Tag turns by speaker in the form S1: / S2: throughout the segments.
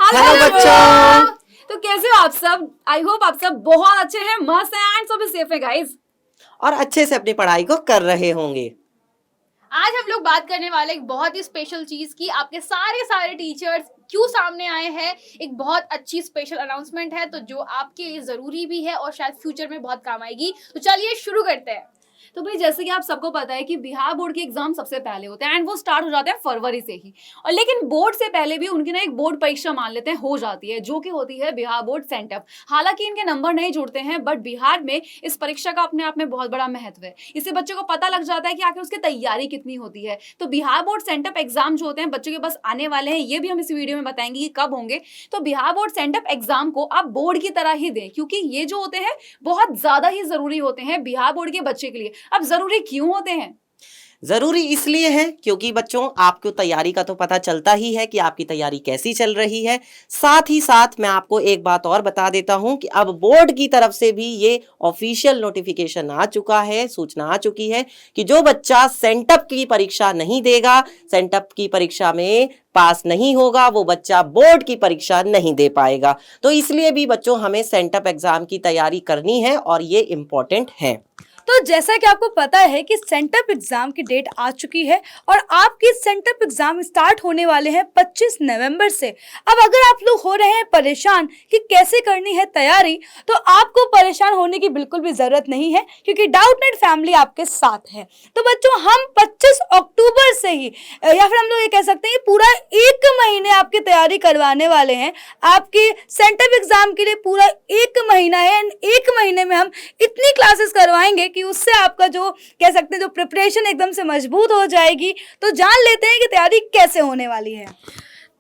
S1: Hello
S2: बच्चों।
S1: तो कैसे हो आप सब? आई होप आप सब बहुत अच्छे हैं, मस्त हैं एंड सब सेफ है गाइस,
S2: और अच्छे से अपनी पढ़ाई को कर रहे होंगे।
S3: आज हम लोग बात करने वाले एक बहुत ही स्पेशल चीज की। आपके सारे टीचर्स क्यों सामने आए हैं, एक बहुत अच्छी स्पेशल अनाउंसमेंट है तो जो आपके लिए जरूरी भी है और शायद फ्यूचर में बहुत काम आएगी। तो चलिए शुरू करते हैं।
S1: तो भाई जैसे कि आप सबको पता है कि बिहार बोर्ड के एग्जाम सबसे पहले होते हैं एंड वो स्टार्ट हो जाते हैं फरवरी से ही, और लेकिन बोर्ड से पहले भी उनकी ना एक बोर्ड परीक्षा मान लेते हैं हो जाती है, जो कि होती है बिहार बोर्ड सेंटअप। हालांकि इनके नंबर नहीं जुड़ते हैं, बट बिहार में इस परीक्षा का अपने आप में बहुत बड़ा महत्व है। इससे बच्चों को पता लग जाता है कि आखिर उसकी तैयारी कितनी होती है। तो बिहार बोर्ड सेंटअप एग्जाम जो होते हैं बच्चों के बस आने वाले हैं, ये भी हम इस वीडियो में बताएंगे कि कब होंगे। तो बिहार बोर्ड सेंटअप एग्जाम को आप बोर्ड की तरह ही दें, क्योंकि ये जो होते हैं बहुत ज्यादा ही जरूरी होते हैं बिहार बोर्ड के बच्चे के लिए। अब जरूरी क्यों होते हैं?
S2: जरूरी इसलिए है क्योंकि बच्चों आपको तैयारी का तो पता चलता ही है कि आपकी तैयारी कैसी चल रही है। साथ ही साथ मैं आपको एक बात और बता देता हूं कि अब बोर्ड की तरफ से भी ये ऑफिशियल नोटिफिकेशन आ चुका है, सूचना आ चुकी है कि जो बच्चा सेंटअप की परीक्षा नहीं देगा, सेंटअप की परीक्षा में पास नहीं होगा, वो बच्चा बोर्ड की परीक्षा नहीं दे पाएगा। तो इसलिए भी बच्चों हमें सेंटअप एग्जाम की तैयारी करनी है और ये इम्पोर्टेंट है।
S4: तो जैसा कि आपको पता है कि सेंटअप एग्जाम की डेट आ चुकी है और आपके सेंटअप एग्जाम स्टार्ट होने वाले हैं 25 नवंबर से। अब अगर आप लोग हो रहे हैं परेशान कि कैसे करनी है तैयारी, तो आपको परेशान होने की बिल्कुल भी जरूरत नहीं है, क्योंकि डाउटनेट फैमिली आपके साथ है। तो बच्चों हम 25 अक्टूबर से ही या फिर हम लोग ये कह सकते हैं पूरा 1 महीने आपकी तैयारी करवाने वाले हैं। आपके सेंटअप एग्जाम के लिए पूरा 1 महीना है एंड 1 महीने में हम इतनी क्लासेस करवाएंगे कि उससे आपका जो कह सकते हैं जो प्रिपरेशन एकदम से मजबूत हो जाएगी। तो जान लेते हैं कि तैयारी कैसे होने वाली है।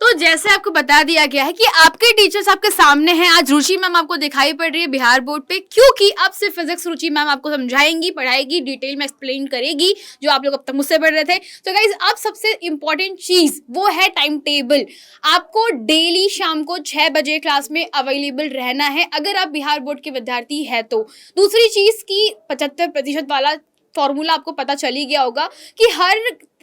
S3: तो जैसे आपको बता दिया गया है कि आपके टीचर्स आपके सामने हैं। आज रुचि मैम आपको दिखाई पड़ रही है बिहार बोर्ड पे, क्योंकि अब से फिजिक्स रुचि मैम आपको समझाएंगी, पढ़ाएगी, डिटेल में एक्सप्लेन करेगी, जो आप लोग अब तक मुझसे पढ़ रहे थे। तो गाइज अब सबसे इंपॉर्टेंट चीज वो है टाइम टेबल। आपको डेली शाम को 6 बजे क्लास में अवेलेबल रहना है अगर आप बिहार बोर्ड के विद्यार्थी है तो। दूसरी चीज की 75% वाला फॉर्मूला आपको पता चल ही गया होगा कि हर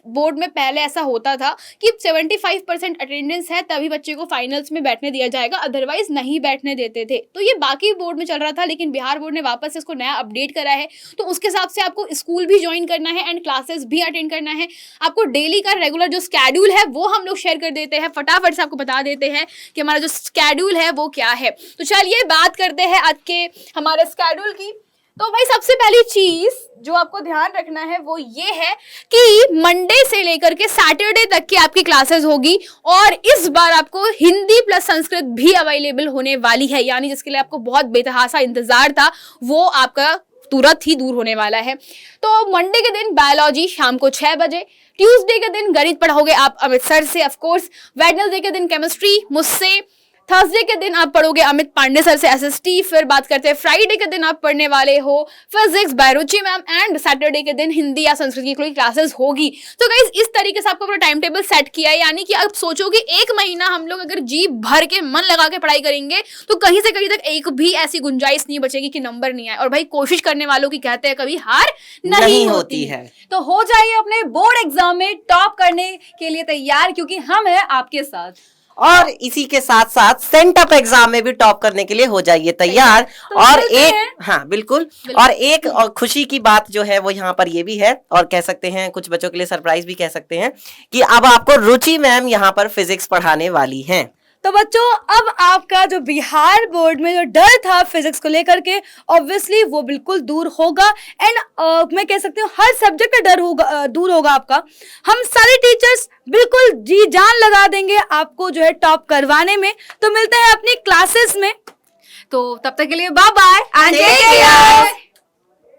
S3: बोर्ड में पहले ऐसा होता था कि 75% अटेंडेंस है तभी बच्चे को फाइनल्स में बैठने दिया जाएगा, अदरवाइज नहीं बैठने देते थे। तो ये बाकी बोर्ड में चल रहा था, लेकिन बिहार बोर्ड ने वापस से इसको नया अपडेट करा है। तो उसके हिसाब से आपको स्कूल भी ज्वाइन करना है एंड क्लासेस भी अटेंड करना है। आपको डेली का रेगुलर जो स्केड्यूल है वो हम लोग शेयर कर देते हैं, फटाफट से आपको बता देते हैं कि हमारा जो स्केड्यूल है वो क्या है। तो चलिए बात करते हैं आज के हमारे स्केड्यूल की। तो भाई सबसे पहली चीज जो आपको ध्यान रखना है वो ये है कि मंडे से लेकर के सैटरडे तक की आपकी क्लासेस होगी, और इस बार आपको हिंदी प्लस संस्कृत भी अवेलेबल होने वाली है, यानी जिसके लिए आपको बहुत बेतहासा इंतजार था वो आपका तुरंत ही दूर होने वाला है। तो मंडे के दिन बायोलॉजी शाम को 6 बजे, ट्यूसडे के दिन गणित पढ़ोगे आप अमित सर से ऑफकोर्स, वेडनेसडे के दिन केमिस्ट्री मुझसे, थर्सडे के दिन आप पढ़ोगे अमित पांडे सर से एसएसटी। फिर बात करते हैं फ्राइडे के दिन आप पढ़ने वाले हो physics bye Ruchi ma'am, and Saturday के दिन हिंदी या संस्कृत की कोई क्लासेस होगी। तो गाइस इस तरीके से आपको अपना टाइम टेबल सेट किया है, यानी कि आप सोचोगे 1 महीना हम लोग अगर जी भर के मन लगा के पढ़ाई करेंगे तो कहीं से कहीं तक एक भी ऐसी गुंजाइश नहीं बचेगी कि नंबर नहीं आए। और भाई कोशिश करने वालों की कहते हैं कभी हार नहीं होती है।
S1: तो हो जाइए अपने बोर्ड एग्जाम में टॉप करने के लिए तैयार, क्योंकि हम हैं आपके साथ।
S2: और इसी के साथ साथ सेंटअप एग्जाम में भी टॉप करने के लिए हो जाइए तैयार।
S1: तो
S2: और एक बिल्कुल और एक और खुशी की बात जो है वो यहाँ पर ये भी है, और कह सकते हैं कुछ बच्चों के लिए सरप्राइज भी कह सकते हैं कि अब आपको रुचि मैम यहाँ पर फिजिक्स पढ़ाने वाली हैं।
S4: तो बच्चों अब आपका जो बिहार बोर्ड में जो डर था फिजिक्स को लेकर के, ऑब्वियसली वो बिल्कुल दूर होगा एंड मैं कह सकती हूँ हर सब्जेक्ट का डर होगा, दूर होगा आपका। हम सारे टीचर्स बिल्कुल जी जान लगा देंगे आपको जो है टॉप करवाने में। तो मिलते हैं अपनी क्लासेस में।
S1: तो तब तक के लिए bye bye and
S2: Take
S1: take
S2: care।
S1: Care.